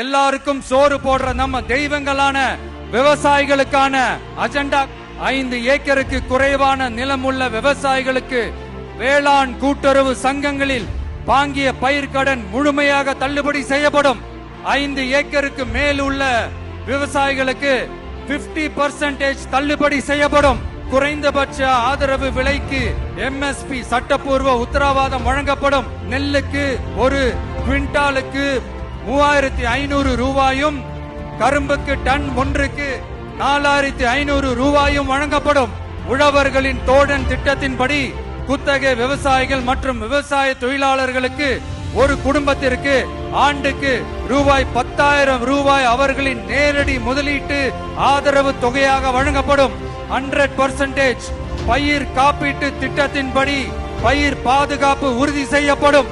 எல்லாருக்கும் சோறு போடுற நம்ம தெய்வங்களான விவசாயிகளுக்கான அஜெண்டா 5 ஏக்கருக்கு குறைவான நிலமுள்ள விவசாயிகளுக்கு வேளாண் கூட்டுறவு சங்கங்களில் வாங்கிய பயிர்க்கடன் முழுமையாக தள்ளுபடி செய்யப்படும். 5 ஏக்கருக்கு மேல் உள்ள விவசாயிகளுக்கு 50% தள்ளுபடி செய்யப்படும். குறைந்தபட்ச ஆதரவு விலைக்கு MSP சட்டப்பூர்வ உத்தரவாதம் வழங்கப்படும். நெல்லுக்கு ஒரு குவிண்டாலுக்கு 3500 ரூபாயும், கரும்புக்கு டன் ஒன்றுக்கு 4500 ரூபாயும் வழங்கப்படும். உழவர்களின் தோழன் திட்டத்தின்படி குத்தகை விவசாயிகள் மற்றும் விவசாய தொழிலாளர்களுக்கு ஒரு குடும்பத்திற்கு ஆண்டுக்கு ரூபாய் 10,000 அவர்களின் நேரடி முதலீட்டு ஆதரவு தொகையாக வழங்கப்படும். 100% பயிர் காப்பீட்டு திட்டத்தின்படி பயிர் பாதுகாப்பு உறுதி செய்யப்படும்.